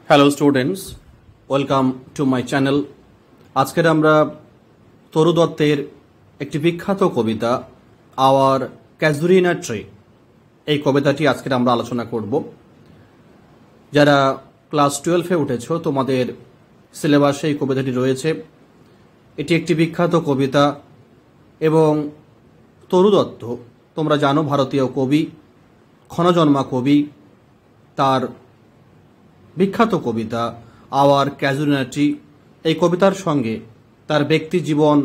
Hello students, welcome to my channel. আজকের আমরা তরু দত্তের একটি বিখ্যাত কবিতা আওয়ার ক্যাজুরিনা ট্রি, এই কবিতাটি আজকের আমরা আলোচনা করব। যারা ক্লাস 12-এ উঠেছ তোমাদের সিলেবাসে এই কবিতাটি রয়েছে। এটি একটি বিখ্যাত কবিতা এবং তরু দত্ত তোমরা জানো ভারতীয় কবি, ক্ষণজন্মা কবি। তার বিখ্যাত কবিতা আওয়ার ক্যাজুরিনা ট্রি, এই কবিতার সঙ্গে তার ব্যক্তি জীবন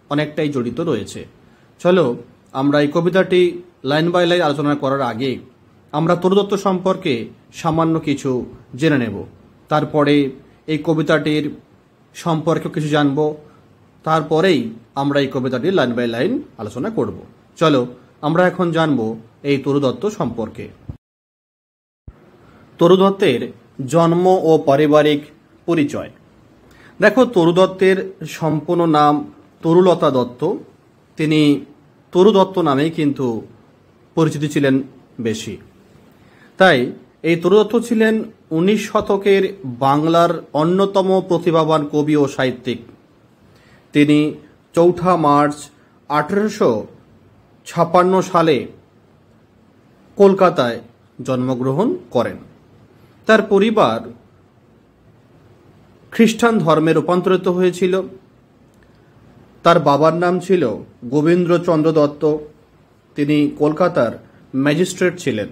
অনেকটাই জড়িত রয়েছে। চলো আমরা এই কবিতাটি লাইন বাই লাইন আলোচনা করার আগে আমরা তরু দত্ত সম্পর্কে সামান্য কিছু জেনে নেব। তারপরে এই কবিতাটির সম্পর্কে কিছু জানব, তারপরেই আমরা এই কবিতাটি লাইন বাই লাইন আলোচনা করব। চলো আমরা এখন জানব এই তরু দত্ত সম্পর্কে। তরু দত্তের জন্ম ও পারিবারিক পরিচয়। দেখো, তরু দত্তের সম্পূর্ণ নাম তরুলতা দত্ত। তিনি তরু দত্ত নামেই কিন্তু পরিচিতি ছিলেন বেশি। তাই এই তরু দত্ত ছিলেন 19 শতকের বাংলার অন্যতম প্রতিভাবান কবি ও সাহিত্যিক। তিনি 4 মার্চ 1856 সালে কলকাতায় জন্মগ্রহণ করেন। তার পরিবার খ্রিস্টান ধর্মে রূপান্তরিত হয়েছিল। তার বাবার নাম ছিল গোবিন্দচন্দ্র দত্ত, তিনি কলকাতার ম্যাজিস্ট্রেট ছিলেন।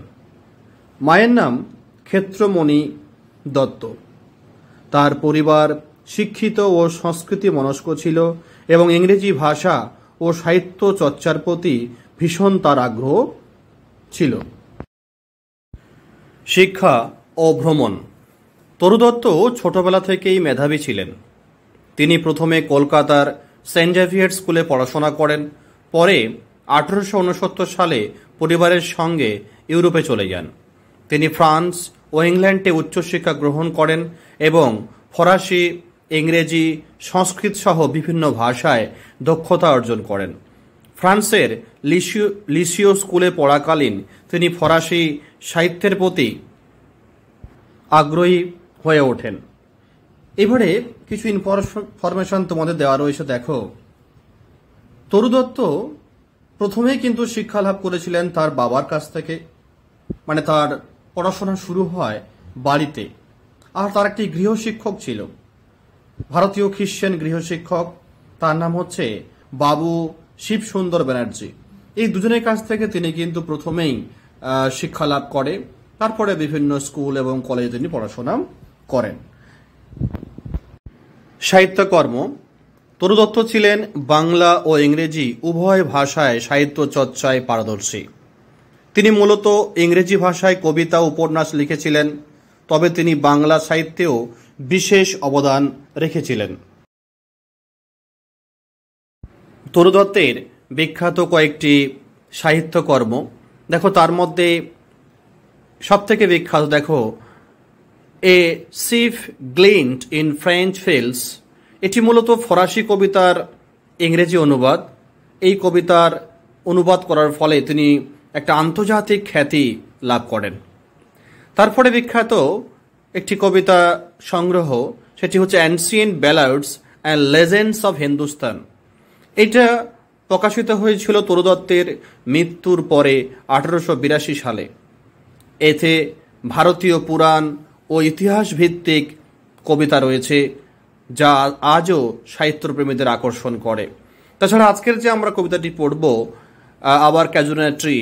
মায়ের নাম ক্ষেত্রমণি দত্ত। তার পরিবার শিক্ষিত ও সংস্কৃতি মনস্ক ছিল এবং ইংরেজি ভাষা ও সাহিত্য চর্চার প্রতি ভীষণ তার আগ্রহ ছিল। শিক্ষা ও ভ্রমণ। তরু দত্ত ছোটবেলা থেকেই মেধাবী ছিলেন। তিনি প্রথমে কলকাতার সেন্ট জেভিয়ার্স স্কুলে পড়াশোনা করেন। পরে 1869 সালে পরিবারের সঙ্গে ইউরোপে চলে যান। তিনি ফ্রান্স ও ইংল্যান্ডে উচ্চশিক্ষা গ্রহণ করেন এবং ফরাসি, ইংরেজি, সংস্কৃত সহ বিভিন্ন ভাষায় দক্ষতা অর্জন করেন। ফ্রান্সের লিসিও স্কুলে পড়াকালীন তিনি ফরাসি সাহিত্যের প্রতি আগ্রহী হয়ে ওঠেন। এবারে কিছু ইনফরমেশন তোমাদের দেওয়া রয়েছে। দেখো, তরু দত্ত প্রথমেই কিন্তু শিক্ষা লাভ করেছিলেন তার বাবার কাছ থেকে, মানে তার পড়াশোনা শুরু হয় বাড়িতে। আর তার একটি গৃহশিক্ষক ছিল, ভারতীয় খ্রিশ্চান গৃহশিক্ষক। তার নাম হচ্ছে বাবু শিবসুন্দর ব্যানার্জি। এই দুজনের কাছ থেকে তিনি কিন্তু প্রথমেই শিক্ষা লাভ করে। তারপরে বিভিন্ন স্কুল এবং কলেজে তিনি পড়াশোনা করেন। সাহিত্যকর্ম। তরু দত্ত ছিলেন বাংলা ও ইংরেজি উভয় ভাষায় সাহিত্য চর্চায় পারদর্শী। তিনি মূলত ইংরেজি ভাষায় কবিতা উপন্যাস লিখেছিলেন, তবে তিনি বাংলা সাহিত্যেও বিশেষ অবদান রেখেছিলেন। তরু দত্তের বিখ্যাত কয়েকটি সাহিত্যকর্ম দেখো, তার মধ্যে সবথেকে বিখ্যাত দেখো এ সিফ গ্লিন্ট ইন ফ্রেঞ্চ ফিল্ডস। এটি মূলত ফরাসি কবিতার ইংরেজি অনুবাদ। এই কবিতার অনুবাদ করার ফলে তিনি একটা আন্তর্জাতিক খ্যাতি লাভ করেন। তারপরে বিখ্যাত একটি কবিতা সংগ্রহ, সেটি হচ্ছে ancient ব্যালাডস and legends of Hindustan. এটা প্রকাশিত হয়েছিল তরু দত্তের মৃত্যুর পরে 1882 সালে। এতে ভারতীয় পুরাণ ও ইতিহাস ভিত্তিক কবিতা রয়েছে, যা আজও সাহিত্যপ্রেমীদের আকর্ষণ করে। তাছাড়া আজকের যে আমরা কবিতাটি পড়ব আওয়ার ক্যাজুরিনা ট্রি,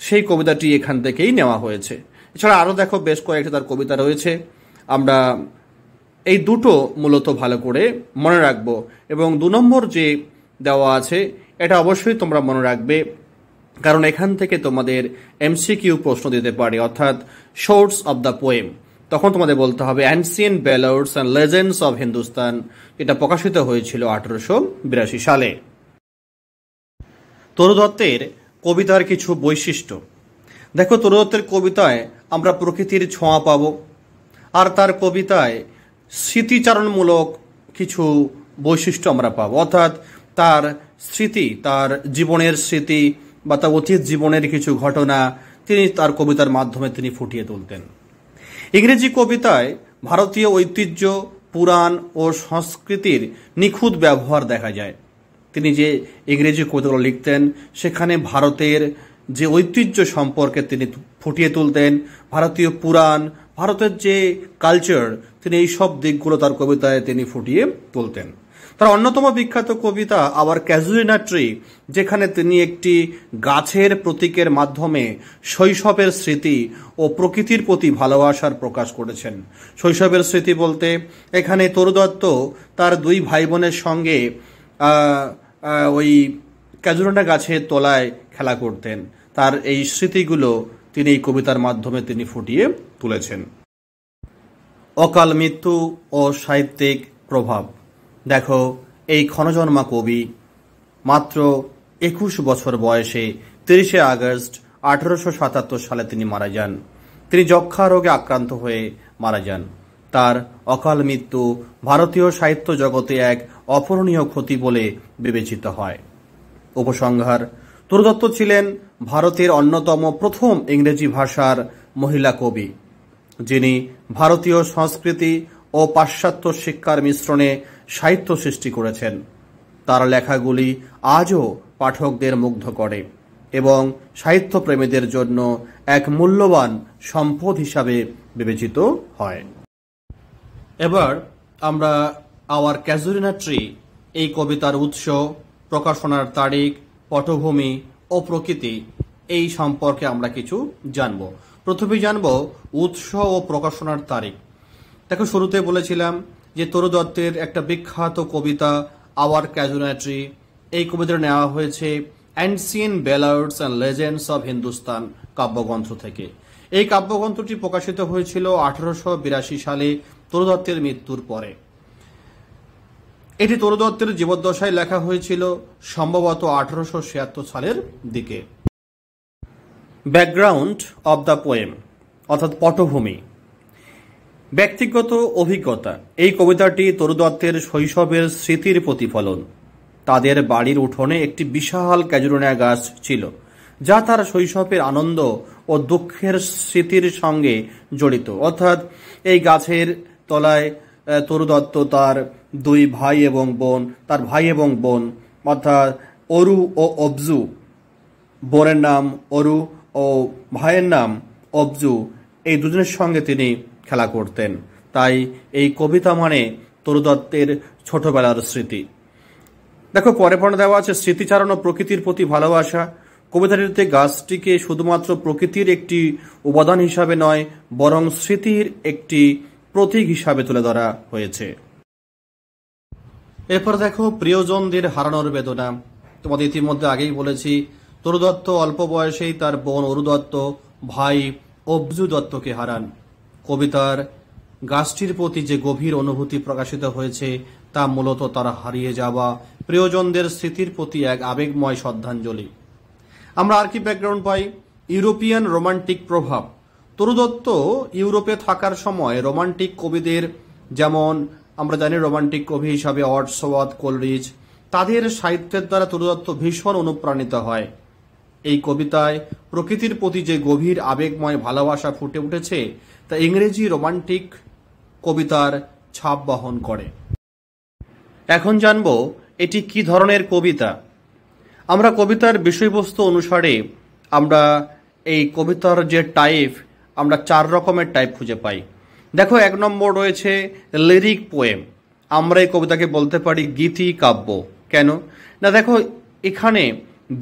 সেই কবিতাটি এখান থেকেই নেওয়া হয়েছে। এছাড়া আরও দেখো বেশ কয়েকটি তার কবিতা রয়েছে। আমরা এই দুটো মূলত ভালো করে মনে রাখব এবং 2 নম্বর যে দেওয়া আছে এটা অবশ্যই তোমরা মনে রাখবে, কারণ এখান থেকে তোমাদের এমসিকিউ প্রশ্ন দিতে পারে, অর্থাৎ শর্টস অব দ্য পোয়েম। তখন তোমাদের বলতে হবে ancient ব্যালাডস and legends of Hindustan, এটা প্রকাশিত হয়েছিল 1882 সালে। তরু দত্তের কবিতার কিছু বৈশিষ্ট্য। দেখো, তরু দত্তের কবিতায় আমরা প্রকৃতির ছোঁয়া পাব, আর তার কবিতায় স্মৃতিচারণমূলক কিছু বৈশিষ্ট্য আমরা পাবো, অর্থাৎ তার স্মৃতি, তার জীবনের স্মৃতি বা তার অতীত জীবনের কিছু ঘটনা তিনি তার কবিতার মাধ্যমে তিনি ফুটিয়ে তুলতেন। ইংরেজি কবিতায় ভারতীয় ঐতিহ্য, পুরাণ ও সংস্কৃতির নিখুঁত ব্যবহার দেখা যায়। তিনি যে ইংরেজি কবিতাগুলো লিখতেন সেখানে ভারতের যে ঐতিহ্য সম্পর্কে তিনি ফুটিয়ে তুলতেন, ভারতীয় পুরাণ, ভারতের যে কালচার, তিনি এই সব দিকগুলো তার কবিতায় তিনি ফুটিয়ে তুলতেন। তার অন্যতম বিখ্যাত কবিতা আওয়ার ক্যাজুলিনা ট্রি, যেখানে তিনি একটি গাছের প্রতীকের মাধ্যমে শৈশবের স্মৃতি ও প্রকৃতির প্রতি ভালোবাসার প্রকাশ করেছেন। শৈশবের স্মৃতি বলতে এখানে তরু দত্ত তার দুই ভাই বোনের সঙ্গে ওই ক্যাজুলিনা গাছের তলায় খেলা করতেন। তার এই স্মৃতিগুলো তিনি এই কবিতার মাধ্যমে তিনি ফুটিয়ে তুলেছেন। অকাল মৃত্যু ও সাহিত্যিক প্রভাব। দেখো, এই ক্ষণজন্মা কবি মাত্র 21 বছর বয়সে 30শে আগস্ট 1877 সালে তিনি মারা যান। তিনি যক্ষা রোগে আক্রান্ত হয়ে মারা যান। তার অকাল মৃত্যু ভারতীয় সাহিত্য জগতে এক অপূরণীয় ক্ষতি বলে বিবেচিত হয়। উপসংহার: তরু দত্ত ছিলেন ভারতের অন্যতম প্রথম ইংরেজি ভাষার মহিলা কবি, যিনি ভারতীয় সংস্কৃতি ও পাশ্চাত্য শিক্ষার মিশ্রণে সাহিত্য সৃষ্টি করেছেন। তার লেখাগুলি আজও পাঠকদের মুগ্ধ করে এবং সাহিত্যপ্রেমীদের জন্য এক মূল্যবান সম্পদ হিসাবে বিবেচিত হয়। এবার আমরা আওয়ার ক্যাজুলিনা ট্রি এই কবিতার উৎস, প্রকাশনার তারিখ, পটভূমি ও প্রকৃতি এই সম্পর্কে আমরা কিছু জানব। প্রথমে জানব উৎস ও প্রকাশনার তারিখ। দেখো, শুরুতে বলেছিলাম যে তরু দত্তের একটা বিখ্যাত কবিতা আওয়ার ক্যাজুলিনা ট্রি, এই কবিতাটা নেওয়া হয়েছে ancient ব্যালাডস and legends of Hindustan কাব্যগ্রন্থ থেকে। এই কাব্যগ্রন্থটি প্রকাশিত হয়েছিল 1882 সালে তরু দত্তের মৃত্যুর পরে। এটি তরু দত্তের জীবদ্দশায় লেখা হয়েছিল সম্ভবত 1876 সালের দিকে। ব্যাকগ্রাউন্ড অব দ্য পোয়েম অর্থাৎ পটভূমি। ব্যক্তিগত অভিজ্ঞতা। এই কবিতাটি তরু দত্তের শৈশবের স্মৃতির প্রতিফলন। তাদের বাড়ির উঠোনে একটি বিশাল ক্যাজুলিনা গাছ ছিল, যা তার শৈশবের আনন্দ ও দুঃখের স্মৃতির সঙ্গে জড়িত। অর্থাৎ এই গাছের তলায় তরু দত্ত তার দুই ভাই এবং বোন, অর্থাৎ অরু ও অবজু, বোনের নাম অরু ও ভাইয়ের নাম অবজু, এই দুজনের সঙ্গে তিনি খেলা করতেন। তাই এই কবিতা মানে তরু দত্তের ছোটবেলার স্মৃতি। দেখো, পরে দেওয়া আছে স্মৃতিচারণ ও প্রকৃতির প্রতি ভালোবাসা। কবিতাটিতে গাছটিকে শুধুমাত্র প্রকৃতির একটি উপাদান হিসাবে নয়, বরং স্মৃতির একটি প্রতীক হিসাবে তুলে ধরা হয়েছে। এরপর দেখো, প্রিয়জনদের হারানোর বেদনা। তোমাদের ইতিমধ্যে আগেই বলেছি, তরু দত্ত অল্প বয়সেই তার বোন অরু দত্ত, ভাই অবজু দত্তকে হারান। কবিতার গাছটির প্রতি যে গভীর অনুভূতি প্রকাশিত হয়েছে তা মূলত তার হারিয়ে যাওয়া প্রিয়জনদের স্মৃতির প্রতি এক আবেগময় শ্রদ্ধাঞ্জলি। আমরা আর কি ব্যাকগ্রাউন্ড পাই? ইউরোপিয়ান রোমান্টিক প্রভাব। তরু দত্ত ইউরোপে থাকার সময় রোমান্টিক কবিদের, যেমন আমরা জানি রোমান্টিক কবি হিসাবে ওয়ার্ডসওয়ার্থ, কোলরিজ, তাদের সাহিত্যের দ্বারা তরু দত্ত ভীষণ অনুপ্রাণিত হয়। এই কবিতায় প্রকৃতির প্রতি যে গভীর আবেগময় ভালোবাসা ফুটে উঠেছে তা ইংরেজি রোমান্টিক কবিতার ছাপ বহন করে। এখন জানব এটি কি ধরনের কবিতা। আমরা কবিতার বিষয়বস্তু অনুসারে আমরা এই কবিতার যে টাইপ, আমরা 4 রকমের টাইপ খুঁজে পাই। দেখো, 1 নম্বর রয়েছে লিরিক পোয়েম। আমরা এই কবিতাকে বলতে পারি গীতি কাব্য। কেন না, দেখো এখানে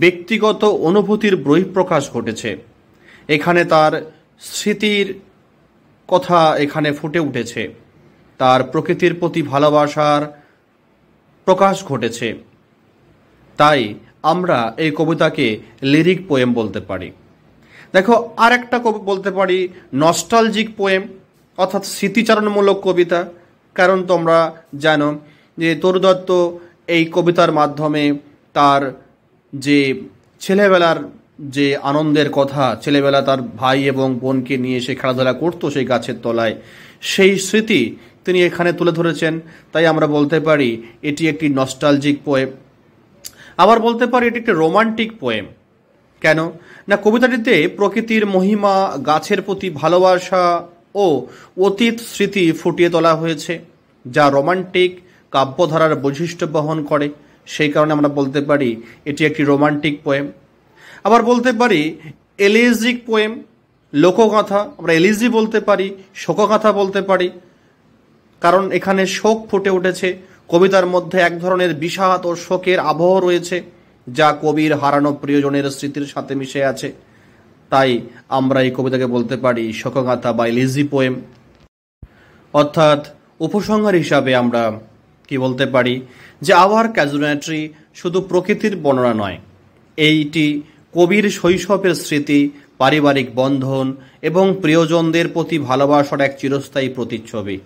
ব্যক্তিগত অনুভূতির বহিঃপ্রকাশ ঘটেছে। এখানে তার স্মৃতির কথা এখানে ফুটে উঠেছে, তার প্রকৃতির প্রতি ভালোবাসার প্রকাশ ঘটেছে। তাই আমরা এই কবিতাকে লিরিক পোয়েম বলতে পারি। দেখো, আর একটা কবি বলতে পারি নস্টালজিক পোয়েম, অর্থাৎ স্মৃতিচারণমূলক কবিতা। কারণ তোমরা জানো যে তরু দত্ত এই কবিতার মাধ্যমে তার যে ছেলেবেলার যে আনন্দের কথা, ছেলেবেলা তার ভাই এবং বোনকে নিয়ে সে খেলাধুলা করতো সেই গাছের তলায়, সেই স্মৃতি তিনি এখানে তুলে ধরেছেন। তাই আমরা বলতে পারি এটি একটি নস্টালজিক পোয়েম। আবার বলতে পারি এটি একটি রোমান্টিক পোয়েম। কেন না, কবিতাটিতে প্রকৃতির মহিমা, গাছের প্রতি ভালোবাসা ও ও অতীত স্মৃতি ফুটিয়ে তোলা হয়েছে, যা রোমান্টিক কাব্যধারার বৈশিষ্ট্য বহন করে। সেই কারণে আমরা বলতে পারি এটি একটি রোমান্টিক পোয়েম। আবার বলতে পারি এলিজিক পোয়েম, লোকগাথা। আমরা এলিজি বলতে পারি, শোকগাথা বলতে পারি, কারণ এখানে শোক ফুটে উঠেছে। কবিতার মধ্যে এক ধরনের বিষাদ ও শোকের আবহ রয়েছে, যা কবির হারানো প্রিয়জনের স্মৃতির সাথে মিশে আছে। তাই আমরা এই কবিতাকে বলতে পারি শোকগাথা বা এলিজি পোয়েম। অর্থাৎ উপসংহার হিসাবে আমরা কি বলতে পারি যে আওয়ার ক্যাজুয়ালিটি শুধু প্রকৃতির বর্ণনা নয়, এইটি কবির শৈশবের স্মৃতি, পারিবারিক বন্ধন এবং প্রিয়জনদের প্রতি ভালোবাসার এক চিরস্থায়ী প্রতিচ্ছবি।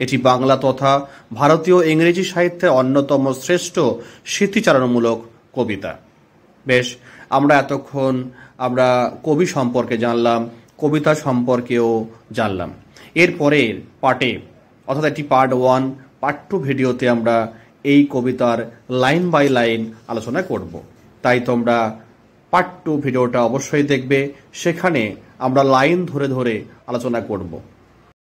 এটি বাংলা তথা ভারতীয় ইংরেজি সাহিত্যের অন্যতম শ্রেষ্ঠ স্মৃতিচারণমূলক কবিতা। বেশ, আমরা এতক্ষণ কবি সম্পর্কে জানলাম, কবিতা সম্পর্কেও জানলাম। এরপরের পার্টে, অর্থাৎ এটি পার্ট 1, পার্ট 2 ভিডিওতে আমরা এই কবিতার লাইন বাই লাইন আলোচনা করব। তাই তোমরা পার্ট 2 ভিডিওটা অবশ্যই দেখবে, সেখানে আমরা লাইন ধরে ধরে আলোচনা করব।